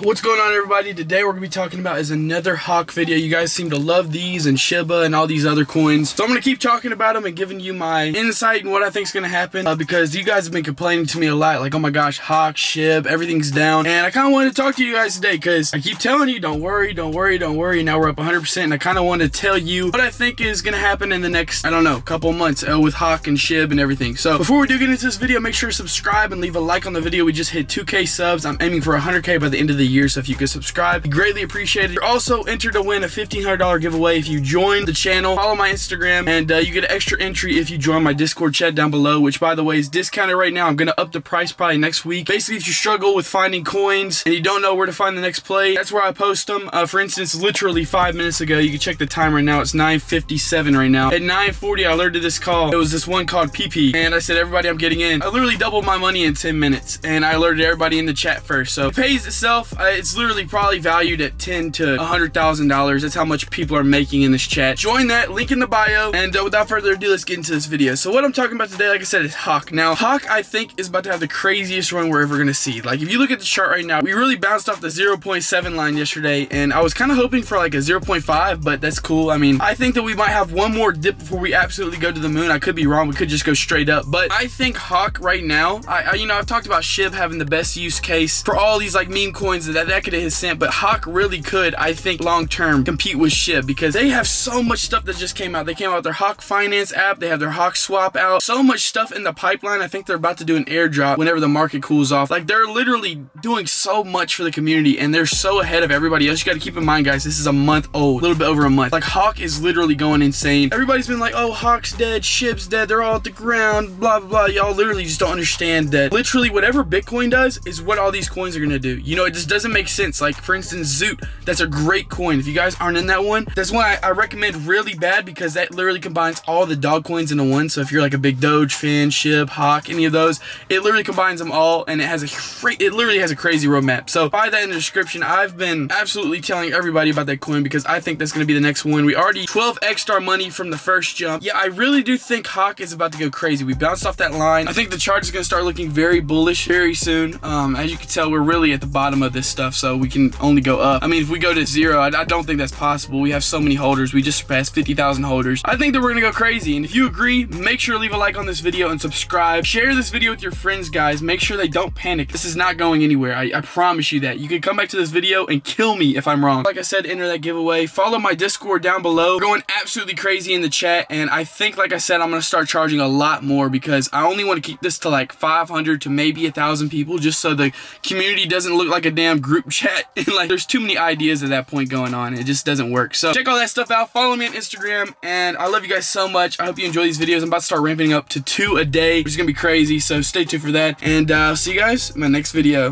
What's going on, everybody? Today we're gonna be talking about is another HOKK video. You guys seem to love these and Shiba and all these other coins, so I'm gonna keep talking about them and giving you my insight and what I think is gonna happen, because you guys have been complaining to me a lot, like, oh my gosh, HOKK, SHIB, everything's down, and I kind of wanted to talk to you guys today because I keep telling you, don't worry, don't worry, don't worry. Now we're up 100%, and I kind of want to tell you what I think is gonna happen in the next, I don't know, couple months with HOKK and SHIB and everything. So before we do get into this video, make sure to subscribe and leave a like on the video. We just hit 2K subs. I'm aiming for 100K by the end of the year, so if you could subscribe, greatly appreciated. You're also entered to win a $1,500 giveaway if you join the channel, follow my Instagram, and you get an extra entry if you join my Discord chat down below, which by the way is discounted right now. I'm gonna up the price probably next week. Basically, if you struggle with finding coins and you don't know where to find the next play, that's where I post them. For instance, literally 5 minutes ago, you can check the time right now, it's 9:57 right now. At 9:40, I alerted this call. It was this one called PP, and I said, everybody, I'm getting in. I literally doubled my money in 10 minutes, and I alerted everybody in the chat first. So it pays itself. It's literally probably valued at $10,000 to $100,000. That's how much people are making in this chat. Join that, link in the bio, and without further ado, let's get into this video. So what I'm talking about today, like I said, is HOKK. Now, HOKK, I think, is about to have the craziest run we're ever gonna see. Like, if you look at the chart right now, we really bounced off the 0.7 line yesterday, and I was kind of hoping for like a 0.5, but that's cool. I mean, I think that we might have one more dip before we absolutely go to the moon. I could be wrong. We could just go straight up, but I think HOKK right now, I've talked about SHIB having the best use case for all these like meme coins that could hit his cent, but HOKK really could, I think, long term compete with SHIB because they have so much stuff that just came out. They came out with their HOKK finance app, they have their HOKK swap out, so much stuff in the pipeline. I think they're about to do an airdrop whenever the market cools off. Like, they're literally doing so much for the community, and they're so ahead of everybody else. You got to keep in mind, guys, this is a month old, a little bit over a month. Like, HOKK is literally going insane. Everybody's been like, oh, HOKK's dead, SHIB's dead, they're all at the ground, blah blah blah. Y'all literally just don't understand that literally whatever Bitcoin does is what all these coins are gonna do. You know, it just doesn't make sense. Like, for instance, ZOOT, that's a great coin. If you guys aren't in that one, that's one I recommend really bad, because that literally combines all the dog coins into one. So if you're like a big Doge fan, SHIB, HOKK, any of those, it literally combines them all, and it literally has a crazy roadmap. So buy that in the description. I've been absolutely telling everybody about that coin because I think that's gonna be the next one. We already 12x'd our money from the first jump. Yeah, I really do think HOKK is about to go crazy. We bounced off that line. I think the chart is gonna start looking very bullish very soon. As you can tell, we're really at the bottom of this stuff, so we can only go up. I mean, if we go to zero, I don't think that's possible. We have so many holders. We just surpassed 50,000 holders. I think that we're gonna go crazy, and if you agree, make sure to leave a like on this video and subscribe. Share this video with your friends, guys. Make sure they don't panic. This is not going anywhere. I promise you that. You can come back to this video and kill me if I'm wrong. Like I said, enter that giveaway. Follow my Discord down below. We're going absolutely crazy in the chat, and I think, like I said, I'm gonna start charging a lot more because I only want to keep this to like 500 to maybe 1,000 people, just so the community doesn't look like a damn group chat. And like, there's too many ideas at that point going on. It just doesn't work. So check all that stuff out. Follow me on Instagram, and I love you guys so much. I hope you enjoy these videos. I'm about to start ramping up to 2 a day, which is gonna be crazy. So stay tuned for that, and I'll see you guys in my next video.